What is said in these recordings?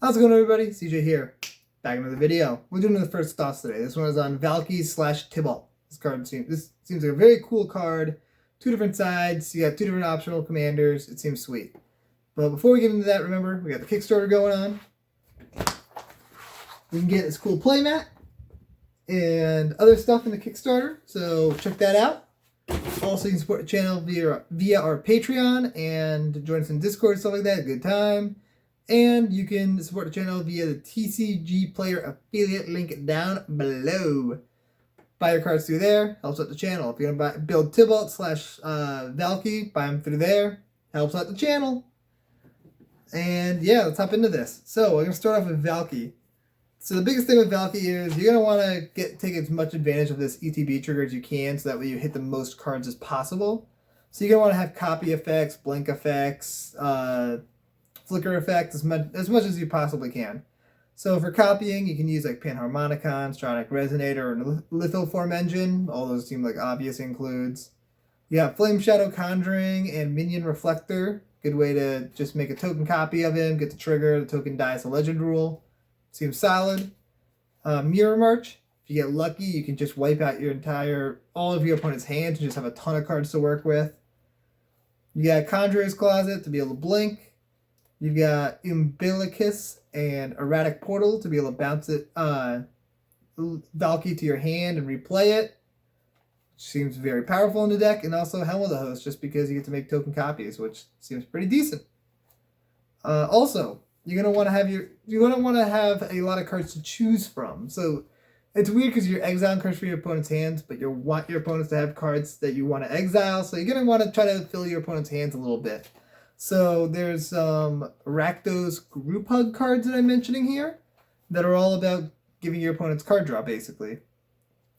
How's it going, everybody? CJ here, back in another video. We're doing the first thoughts today. This one is on Valki / Tibalt. This seems like a very cool card. Two different sides. You got two different optional commanders. It seems sweet. But before we get into that, remember, we got the Kickstarter going on. You can get this cool playmat and other stuff in the Kickstarter, so check that out. Also, you can support the channel via our Patreon and join us in Discord and stuff like that. Good time. And you can support the channel via the TCG Player affiliate link down below. Buy your cards through there. Helps out the channel. If you're going to build Tibalt / Valki, buy them through there. Helps out the channel. And yeah, let's hop into this. So we're going to start off with Valki. So the biggest thing with Valki is you're going to want to take as much advantage of this ETB trigger as you can, so that way you hit the most cards as possible. So you're going to want to have copy effects, blink effects, flicker effect as much as you possibly can. So for copying, you can use like Panharmonicon, Stronic Resonator, or Lithoform Engine. All those seem like obvious includes. You got Flame Shadow Conjuring and Minion Reflector. Good way to just make a token copy of him, get the trigger, the token dies a legend rule. Seems solid. Mirror March. If you get lucky, you can just wipe out all of your opponent's hands and just have a ton of cards to work with. You got Conjurer's Closet to be able to blink. You've got Umbilicus and Erratic Portal to be able to bounce it, Valki to your hand and replay it. Which seems very powerful in the deck. And also Helm of the Host, just because you get to make token copies, which seems pretty decent. Also, you're gonna want to have a lot of cards to choose from. So it's weird because you're exiling cards from your opponent's hands, but you want your opponents to have cards that you want to exile. So you're gonna want to try to fill your opponent's hands a little bit. So there's Rakdos group hug cards that I'm mentioning here that are all about giving your opponent's card draw, basically.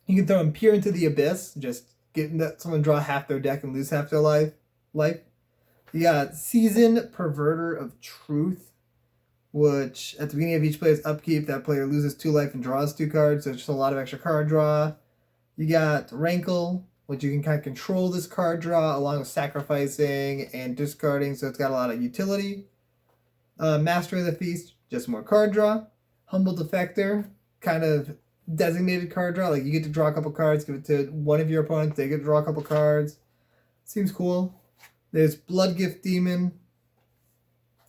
You can throw them Peer into the Abyss, just getting someone draw half their deck and lose half their life. You got Season Perverter of Truth, which at the beginning of each player's upkeep, that player loses 2 life and draws 2 cards, so it's just a lot of extra card draw. You got Rankle, which you can kind of control this card draw along with sacrificing and discarding, so it's got a lot of utility. Master of the Feast, just more card draw. Humble Defector, kind of designated card draw, like you get to draw a couple cards, give it to one of your opponents, they get to draw a couple cards. Seems cool. There's Blood Gift Demon,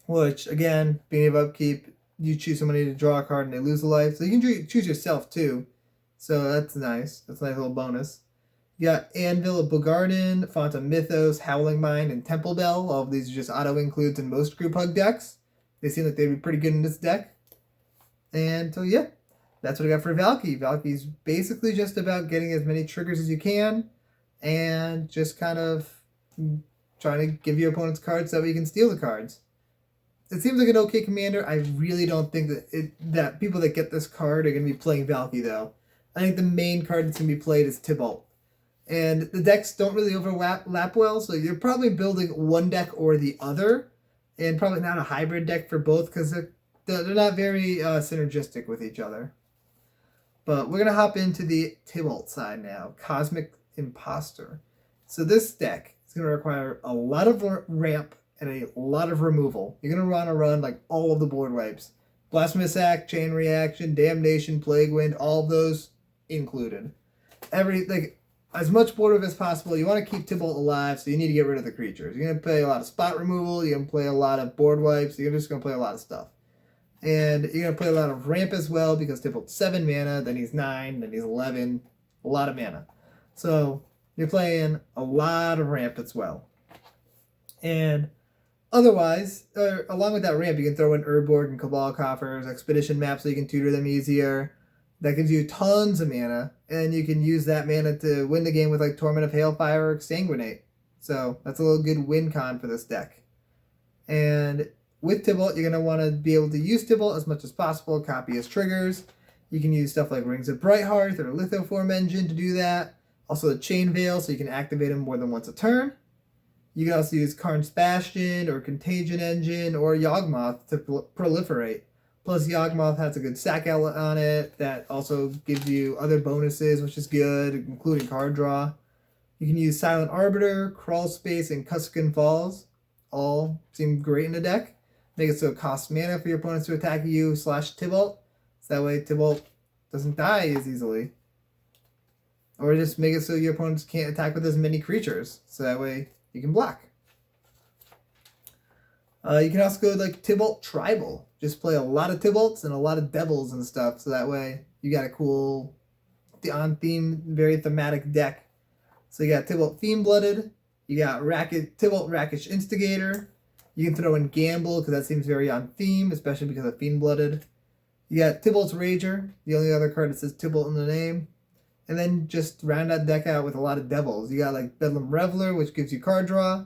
which, again, being able to upkeep, you choose somebody to draw a card and they lose a life. So you can choose yourself, too. So that's nice. That's a nice little bonus. You got Anvil of Bogarden, Font of Mythos, Howling Mind, and Temple Bell. All of these are just auto-includes in most group hug decks. They seem like they'd be pretty good in this deck. And so, yeah, that's what I got for Valki. Valki's basically just about getting as many triggers as you can and just kind of trying to give your opponents cards so that you can steal the cards. It seems like an okay commander. I really don't think that people that get this card are going to be playing Valki, though. I think the main card that's going to be played is Tibalt. And the decks don't really overlap well, so you're probably building one deck or the other, and probably not a hybrid deck for both, because they're not very synergistic with each other. But we're going to hop into the Tibalt side now, Cosmic Imposter. So this deck is going to require a lot of ramp and a lot of removal. You're going to want to run like all of the board wipes. Blasphemous Act, Chain Reaction, Damnation, Plague Wind, all of those included. As much board wipe as possible. You want to keep Tibalt alive, so you need to get rid of the creatures. You're going to play a lot of spot removal, you're going to play a lot of board wipes, you're just going to play a lot of stuff. And you're going to play a lot of ramp as well, because Tibalt's 7 mana, then he's 9, then he's 11. A lot of mana. So you're playing a lot of ramp as well. And otherwise, along with that ramp, you can throw in Urborg and Cabal Coffers, Expedition Maps so you can tutor them easier. That gives you tons of mana, and you can use that mana to win the game with like Torment of Hailfire or Exsanguinate. So that's a little good win con for this deck. And with Tibalt, you're going to want to be able to use Tibalt as much as possible, copy as triggers. You can use stuff like Rings of Brighthearth or Lithoform Engine to do that. Also the Chain Veil, so you can activate them more than once a turn. You can also use Karn's Bastion or Contagion Engine or Yawgmoth to proliferate. Plus, Yawgmoth has a good sack outlet on it that also gives you other bonuses, which is good, including card draw. You can use Silent Arbiter, Crawl Space, and Cuskin Falls. All seem great in the deck. Make it so it costs mana for your opponents to attack you / Tibalt. So that way Tibalt doesn't die as easily. Or just make it so your opponents can't attack with as many creatures. So that way you can block. You can also go like Tibalt Tribal. Just play a lot of Tibalts and a lot of Devils and stuff. So that way you got a cool, on-theme, very thematic deck. So you got Tibalt Fiend-Blooded. You got Tibalt Rakish Instigator. You can throw in Gamble because that seems very on-theme, especially because of Fiend-Blooded. You got Tibalt's Rager, the only other card that says Tibalt in the name. And then just round that deck out with a lot of Devils. You got like Bedlam Reveler, which gives you card draw.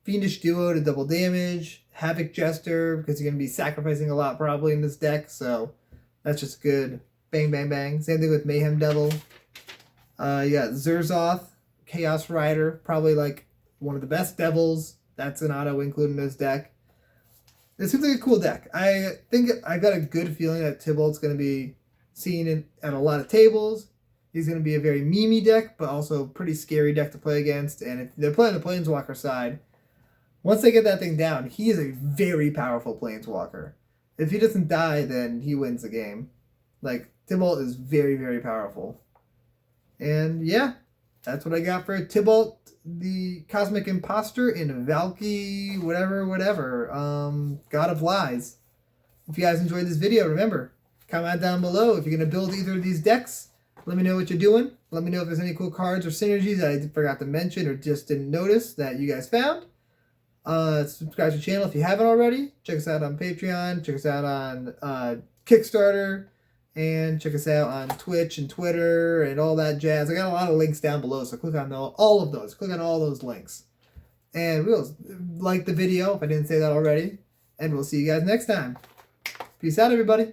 Fiendish Duo to double damage. Havoc Jester, because you're going to be sacrificing a lot probably in this deck. So that's just good. Bang, bang, bang. Same thing with Mayhem Devil. You got Zerzoth, Chaos Rider, probably like one of the best Devils. That's an auto include in this deck. It seems like a cool deck. I think I got a good feeling that Tibalt's going to be seen at a lot of tables. He's going to be a very memey deck, but also a pretty scary deck to play against. And if they're playing the Planeswalker side, once they get that thing down, he is a very powerful Planeswalker. If he doesn't die, then he wins the game. Like, Tibalt is very, very powerful. And yeah, that's what I got for Tibalt, the Cosmic Imposter in Valki, whatever. God of Lies. If you guys enjoyed this video, remember, comment down below if you're going to build either of these decks. Let me know what you're doing. Let me know if there's any cool cards or synergies that I forgot to mention or just didn't notice that you guys found. Subscribe to the channel if you haven't already. Check us out on Patreon. Check us out on Kickstarter. And check us out on Twitch and Twitter and all that jazz. I got a lot of links down below, so click on all of those. Click on all those links. And we'll like the video if I didn't say that already. And we'll see you guys next time. Peace out, everybody.